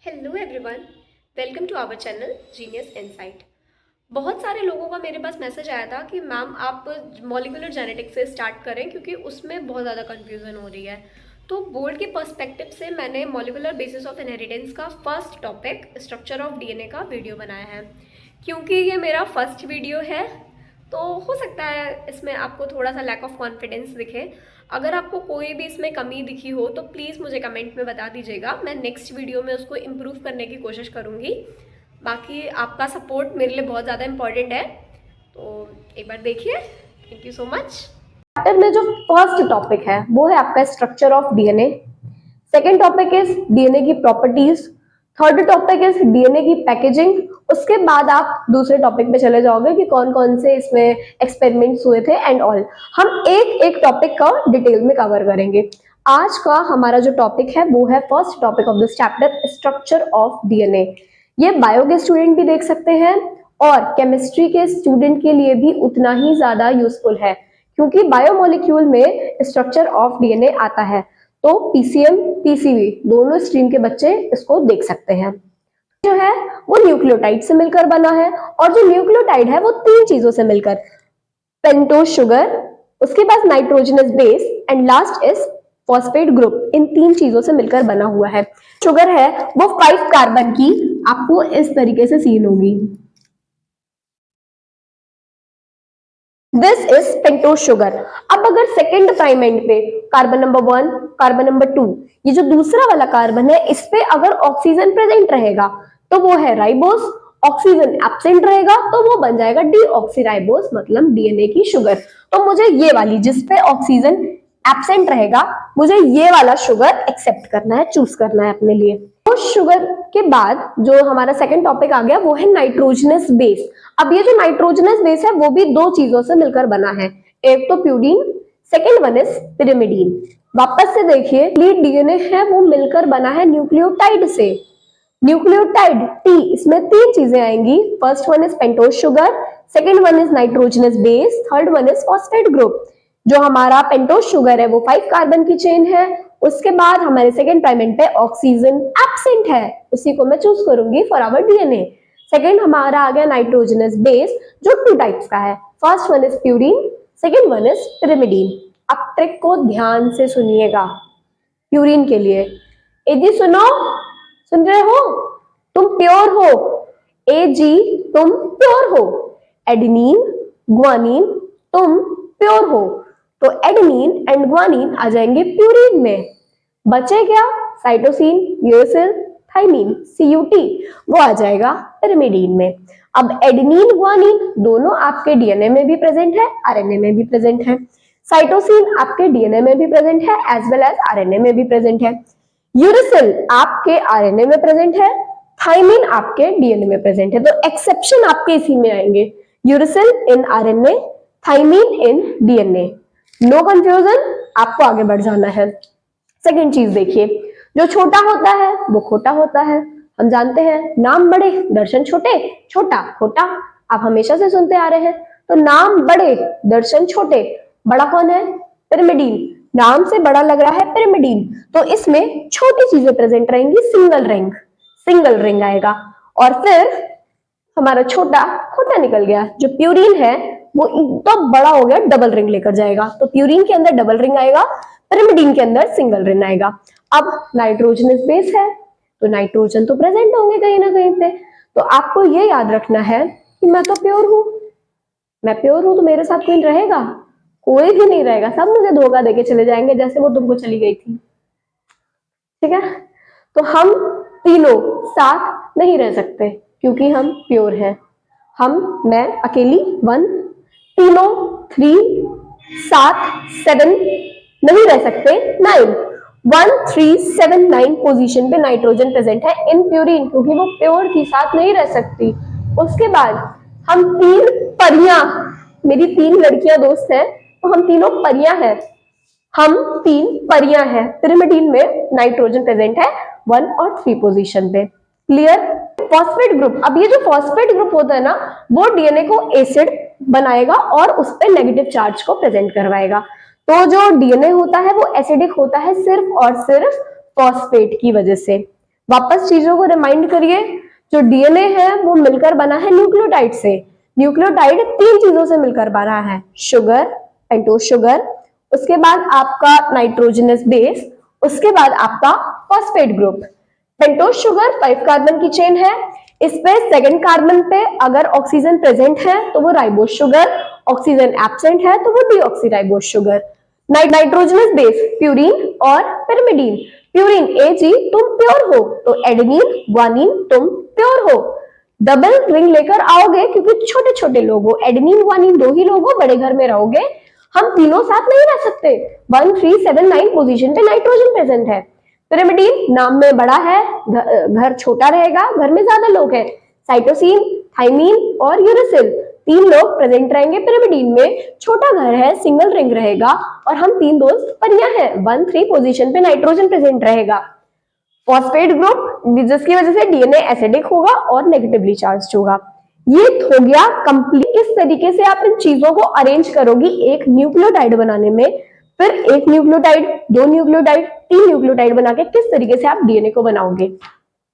Hello everyone, welcome to our channel genius insight. बहुत सारे लोगों का मेरे पास मैसेज आया था कि मैम आप मॉलिक्यूलर जेनेटिक्स से स्टार्ट करें क्योंकि उसमें बहुत ज़्यादा कन्फ्यूज़न हो रही है। तो बोर्ड के पर्सपेक्टिव से मैंने मॉलिक्यूलर बेसिस ऑफ इनहेरिटेंस का first topic structure of DNA का वीडियो बनाया है। क्योंकि ये मेरा फर्स्ट वीडियो है तो हो सकता है इसमें आपको थोड़ा सा लैक ऑफ कॉन्फिडेंस दिखे। अगर आपको कोई भी इसमें कमी दिखी हो तो प्लीज़ मुझे कमेंट में बता दीजिएगा, मैं नेक्स्ट वीडियो में उसको इम्प्रूव करने की कोशिश करूँगी। बाकी आपका सपोर्ट मेरे लिए बहुत ज़्यादा इम्पॉर्टेंट है, तो एक बार देखिए। Thank you so much. Chapter में जो फर्स्ट टॉपिक है वो है आपका structure of DNA. Second topic is DNA की properties. Third topic is DNA की पैकेजिंग। उसके बाद आप दूसरे टॉपिक पे चले जाओगे कि कौन कौन से इसमें एक्सपेरिमेंट्स हुए थे एंड ऑल। हम एक एक टॉपिक का डिटेल में कवर करेंगे। आज का हमारा जो टॉपिक है वो है first topic of this chapter, structure of DNA. ये बायो के स्टूडेंट भी देख सकते हैं और केमिस्ट्री के स्टूडेंट के लिए भी उतना ही ज्यादा यूजफुल है, क्योंकि बायोमोलिक्यूल में स्ट्रक्चर ऑफ डीएनए आता है। तो पीसीएम पीसीबी दोनों स्ट्रीम के बच्चे इसको देख सकते हैं। जो है वो न्यूक्लियोटाइड से मिलकर बना है, और जो न्यूक्लियोटाइड है वो तीन चीजों से मिलकर, पेंटोज शुगर, उसके बाद nitrogenous base and last is phosphate group, इन तीन चीजों से मिलकर बना हुआ है। शुगर है वो 5 कार्बन की आपको इस तरीके से सीन होगी। This is pentose sugar. अब अगर सेकेंड प्राइम एंड पे कार्बन नंबर 1, कार्बन नंबर 2, ये जो दूसरा वाला कार्बन है इस पे अगर ऑक्सीजन प्रेजेंट रहेगा तो वो है राइबोस। ऑक्सीजन एब्सेंट रहेगा तो वो बन जाएगा डीऑक्सीराइबोस, मतलब डीएनए की शुगर। तो मुझे ये वाली जिसपे ऑक्सीजन एब्सेंट रहेगा, मुझे ये वाला शुगर एक्सेप्ट करना है, चूज करना है अपने लिए। तो शुगर के बाद जो हमारा सेकंड टॉपिक आ गया वो है नाइट्रोजनस बेस। अब ये जो नाइट्रोजनस बेस है वो भी दो चीजों से मिलकर बना है, एक तो purine, second one is pyrimidine. वापस से देखिए, डीएनए है वो मिलकर बना है न्यूक्लियोटाइड से। न्यूक्लियोटाइड टी, इसमें तीन चीजें आएंगी। First one is pentose sugar, second one is nitrogenous base, third one is phosphate group. जो हमारा पेंटोज शुगर है वो 5 कार्बन की चेन है। उसके बाद हमारे सेकेंड प्राइमेट पे ऑक्सीजन एब्सेंट है, उसी को मैं चूज करूंगी फॉर आवर डीएनए। सेकेंड हमारा आ गया नाइट्रोजनस बेस, जो 2 टाइप्स का है। First one is purine, second one is pyrimidine. अब ट्रिक को ध्यान से सुनिएगा प्यूरीन के लिए। एजी सुनो, सुन रहे हो? तुम प्योर हो, एजी तुम प्योर हो। एडेनिन, ग्वानिन, तुम प्योर हो। तो एडेनिन एंड ग्वानिन आ जाएंगे प्यूरीन में। बचे क्या? साइटोसिन, यूरेसिल, थाइमिन, सीयूटी, वो आ जाएगा पिरिमिडीन में। अब एडेनिन ग्वानिन दोनों आपके डीएनए में भी प्रेजेंट है, आरएनए में भी प्रेजेंट है। साइटोसिन आपके डीएनए में भी प्रेजेंट है एज वेल एज आरएनए में भी प्रेजेंट है। यूरेसिल आपके आरएनए में प्रेजेंट है, थाइमिन आपके डीएनए में प्रेजेंट है। तो एक्सेप्शन आपके इसी में आएंगे, uracil in RNA, thymine in DNA. No confusion, आपको आगे बढ़ जाना है। सेकेंड चीज देखिए, जो छोटा होता है वो खोटा होता है। हम जानते हैं नाम बड़े दर्शन छोटे, छोटा खोटा, आप हमेशा से सुनते आ रहे हैं। तो नाम बड़े दर्शन छोटे, बड़ा कौन है? पिरिमिडीन। नाम से बड़ा लग रहा है पिरिमिडीन, तो इसमें छोटी चीजें प्रेजेंट रहेंगी, सिंगल रिंग, सिंगल रिंग आएगा। और फिर हमारा छोटा खोटा निकल गया। जो प्यूरीन है वो एकदम बड़ा हो गया, डबल रिंग लेकर जाएगा। तो प्यूरीन के अंदर डबल रिंग आएगा, पिरिमिडीन के अंदर सिंगल रिंग आएगा। अब नाइट्रोजनस बेस है तो नाइट्रोजन तो प्रेजेंट होंगे कहीं ना कहीं पे। तो आपको ये याद रखना है कि मैं तो प्योर हूं, मैं प्योर हूं तो मेरे साथ कोई रहेगा? कोई भी नहीं रहेगा, सब मुझे धोखा देके चले जाएंगे जैसे वो तुमको चली गई थी। ठीक है, तो हम तीनों साथ नहीं रह सकते क्योंकि हम प्योर हैं। मैं अकेली 1, तीनों 3, 7, 7 नहीं रह सकते, 9, 1, 3, 7, 9 पोजीशन पे नाइट्रोजन प्रेजेंट है इन प्यूरिन, क्योंकि वो प्योर थी, साथ नहीं रह सकती। उसके बाद हम 3 परियां, मेरी 3 लड़कियां दोस्त हैं तो हम तीनों परियां हैं, हम 3 परियां हैं। पिरिमिडीन में नाइट्रोजन प्रेजेंट है 1 और 3 पोजीशन पे। क्लियर? फॉस्फेट ग्रुप, अब ये जो फॉस्फेट ग्रुप होता है ना, वो डीएनए को एसिड बनाएगा और उस पर नेगेटिव चार्ज को प्रेजेंट करवाएगा। तो जो डीएनए होता है वो एसिडिक होता है सिर्फ और सिर्फ फॉस्फेट की वजह से। वापस चीजों को रिमाइंड करिए, जो डीएनए है वो मिलकर बना है न्यूक्लियोटाइड से। न्यूक्लियोटाइड 3 चीजों से मिलकर बना है, शुगर, पेंटोज शुगर, उसके बाद आपका नाइट्रोजनस बेस, उसके बाद आपका phosphate group. Pentose sugar 5 carbon की चेन है, इस पे सेकंड कार्बन पे अगर ऑक्सीजन प्रेजेंट है तो वो राइबोज शुगर, ऑक्सीजन एब्सेंट है तो वो deoxyribose sugar. Nitrogenous base purine और पिरिमिडीन। प्यूरिन ए जी तुम प्योर हो, तो एडेनिन ग्वानिन तुम प्योर हो। डबल रिंग लेकर आओगे क्योंकि छोटे छोटे लोग हो, एडेनिन ग्वानिन 2 ही लोग हो, बड़े घर में रहोगे, हम तीनों साथ नहीं रह सकते। 1 3 7 9 पोजीशन पे नाइट्रोजन प्रेजेंट है। पिरिमिडीन नाम में बड़ा है, घर छोटा रहेगा, घर में ज्यादा लोग हैं। साइटोसिन, थाइमीन और यूरेसिल 3 लोग प्रेजेंट रहेंगे पिरिमिडीन में, छोटा घर है, सिंगल रिंग रहेगा और हम 3 दोस्त परियां हैं। 1 3 पोजीशन पे नाइट्रोजन प्रेजेंट रहेगा। फॉस्फेट ग्रुप जिसकी वजह से डीएनए एसिडिक होगा और नेगेटिवली चार्ज होगा। ये हो गया कंप्लीट। किस तरीके से आप इन चीजों को अरेंज करोगी एक न्यूक्लियोटाइड बनाने में, फिर 1 न्यूक्लियोटाइड, 2 न्यूक्लियोटाइड, 3 न्यूक्लियोटाइड बना के किस तरीके से आप डीएनए को बनाओगे।